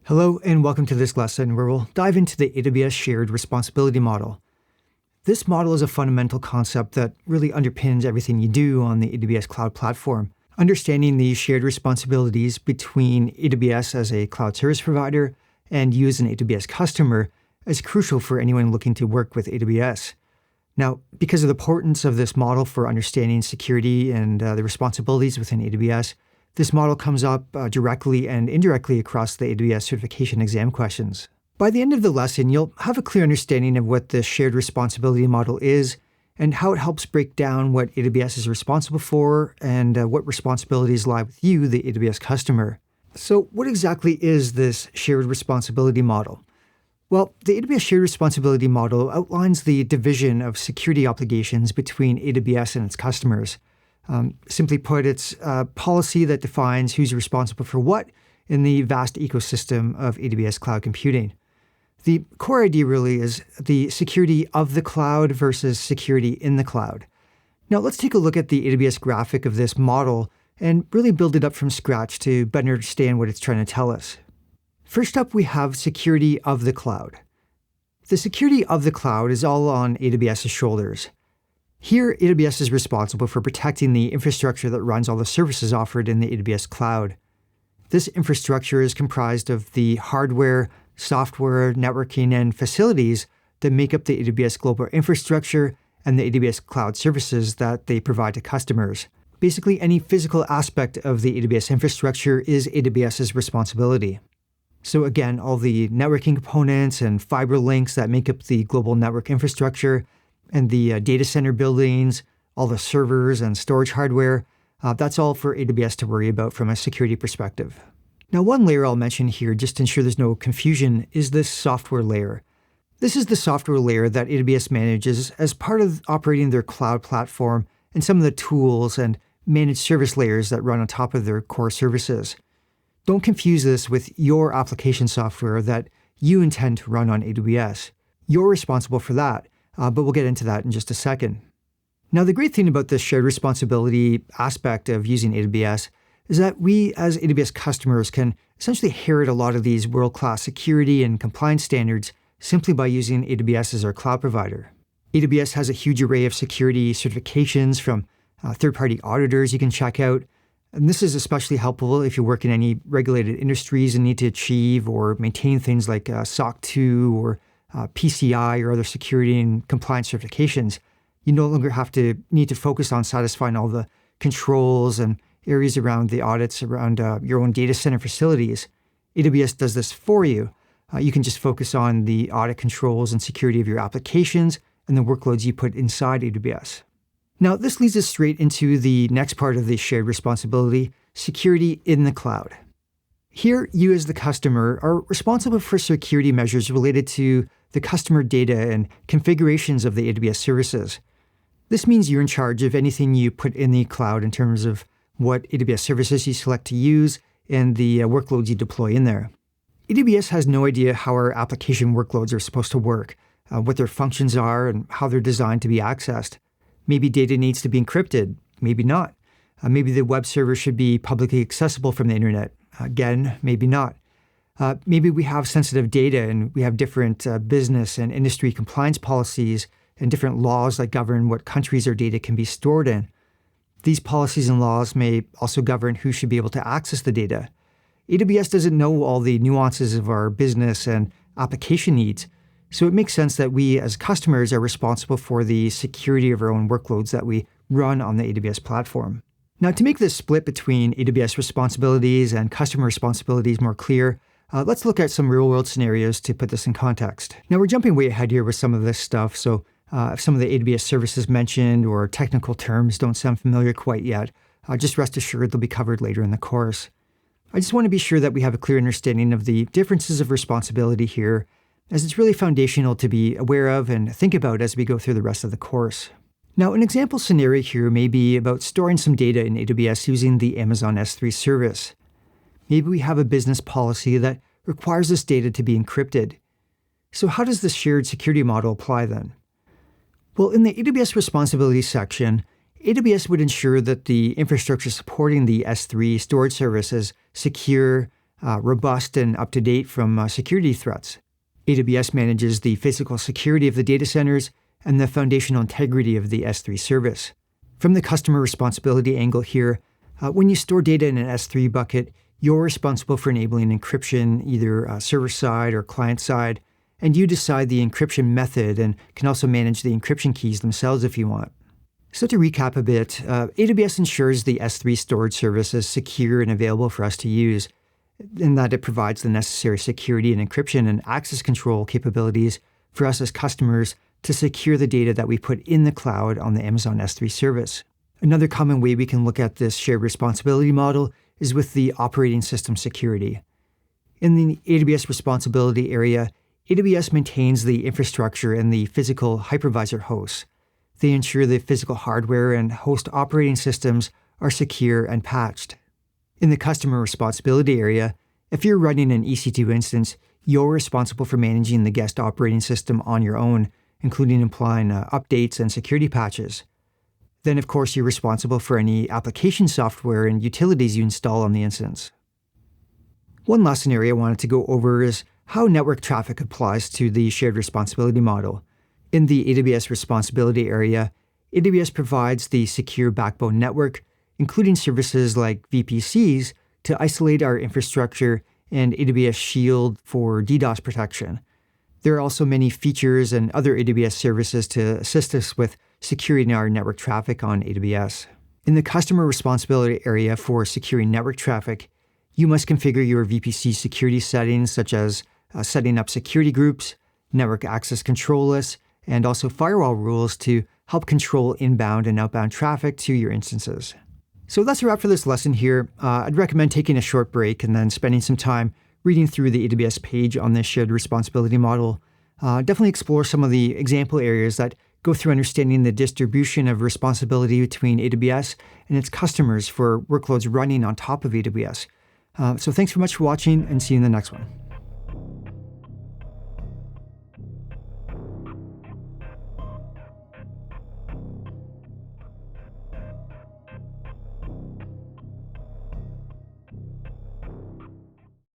Hello and welcome to this lesson where we'll dive into the AWS Shared Responsibility Model. This model is a fundamental concept that really underpins everything you do on the AWS Cloud Platform. Understanding the shared responsibilities between AWS as a cloud service provider and you as an AWS customer is crucial for anyone looking to work with AWS. Now, because of the importance of this model for understanding security and the responsibilities within AWS, this model comes up directly and indirectly across the AWS certification exam questions. By the end of the lesson, you'll have a clear understanding of what the shared responsibility model is and how it helps break down what AWS is responsible for and what responsibilities lie with you, the AWS customer. So what exactly is this shared responsibility model? Well, the AWS Shared Responsibility Model outlines the division of security obligations between AWS and its customers. Simply put, it's a policy that defines who's responsible for what in the vast ecosystem of AWS cloud computing. The core idea really is the security of the cloud versus security in the cloud. Now let's take a look at the AWS graphic of this model and really build it up from scratch to better understand what it's trying to tell us. First up, we have security of the cloud. The security of the cloud is all on AWS's shoulders. Here, AWS is responsible for protecting the infrastructure that runs all the services offered in the AWS cloud. This infrastructure is comprised of the hardware, software, networking, and facilities that make up the AWS global infrastructure and the AWS cloud services that they provide to customers. Basically, any physical aspect of the AWS infrastructure is AWS's responsibility. So again, all the networking components and fiber links that make up the global network infrastructure, and the data center buildings, all the servers and storage hardware, that's all for AWS to worry about from a security perspective. Now, one layer I'll mention here, just to ensure there's no confusion, is this software layer. This is the software layer that AWS manages as part of operating their cloud platform and some of the tools and managed service layers that run on top of their core services. Don't confuse this with your application software that you intend to run on AWS. You're responsible for that. But we'll get into that in just a second. Now, the great thing about this shared responsibility aspect of using AWS is that we as AWS customers can essentially inherit a lot of these world-class security and compliance standards simply by using AWS as our cloud provider. AWS has a huge array of security certifications from third-party auditors you can check out. And this is especially helpful if you work in any regulated industries and need to achieve or maintain things like SOC 2 or PCI or other security and compliance certifications. You no longer need to focus on satisfying all the controls and areas around the audits around your own data center facilities. AWS does this for you. You can just focus on the audit controls and security of your applications and the workloads you put inside AWS. Now, this leads us straight into the next part of the shared responsibility, security in the cloud. Here, you as the customer are responsible for security measures related to the customer data and configurations of the AWS services. This means you're in charge of anything you put in the cloud in terms of what AWS services you select to use and the workloads you deploy in there. AWS has no idea how our application workloads are supposed to work, what their functions are, and how they're designed to be accessed. Maybe data needs to be encrypted, maybe not. Maybe the web server should be publicly accessible from the internet. Again, maybe not. Maybe we have sensitive data and we have different business and industry compliance policies and different laws that govern what countries our data can be stored in. These policies and laws may also govern who should be able to access the data. AWS doesn't know all the nuances of our business and application needs, so it makes sense that we as customers are responsible for the security of our own workloads that we run on the AWS platform. Now, to make this split between AWS responsibilities and customer responsibilities more clear, let's look at some real-world scenarios to put this in context. Now, we're jumping way ahead here with some of this stuff, so if some of the AWS services mentioned or technical terms don't sound familiar quite yet, just rest assured they'll be covered later in the course. I just want to be sure that we have a clear understanding of the differences of responsibility here, as it's really foundational to be aware of and think about as we go through the rest of the course. Now, an example scenario here may be about storing some data in AWS using the Amazon S3 service. Maybe we have a business policy that requires this data to be encrypted. So how does the shared security model apply then? Well, in the AWS responsibility section, AWS would ensure that the infrastructure supporting the S3 storage service is secure, robust and up-to-date from security threats. AWS manages the physical security of the data centers and the foundational integrity of the S3 service. From the customer responsibility angle here, when you store data in an S3 bucket, you're responsible for enabling encryption, either server-side or client-side, and you decide the encryption method and can also manage the encryption keys themselves if you want. So to recap a bit, AWS ensures the S3 storage service is secure and available for us to use, in that it provides the necessary security and encryption and access control capabilities for us as customers to secure the data that we put in the cloud on the Amazon S3 service. Another common way we can look at this shared responsibility model is with the operating system security. In the AWS responsibility area, AWS maintains the infrastructure and the physical hypervisor hosts. They ensure the physical hardware and host operating systems are secure and patched. In the customer responsibility area, if you're running an EC2 instance, you're responsible for managing the guest operating system on your own, including applying updates and security patches. Then, of course, you're responsible for any application software and utilities you install on the instance. One last scenario I wanted to go over is how network traffic applies to the shared responsibility model. In the AWS responsibility area, AWS provides the secure backbone network, including services like VPCs, to isolate our infrastructure, and AWS Shield for DDoS protection. There are also many features and other AWS services to assist us with securing our network traffic on AWS. In the customer responsibility area for securing network traffic, you must configure your VPC security settings, such as setting up security groups, network access control lists, and also firewall rules to help control inbound and outbound traffic to your instances. So that's a wrap for this lesson here. I'd recommend taking a short break and then spending some time reading through the AWS page on this shared responsibility model. Definitely explore some of the example areas that go through understanding the distribution of responsibility between AWS and its customers for workloads running on top of AWS. So thanks so much for watching, and see you in the next one.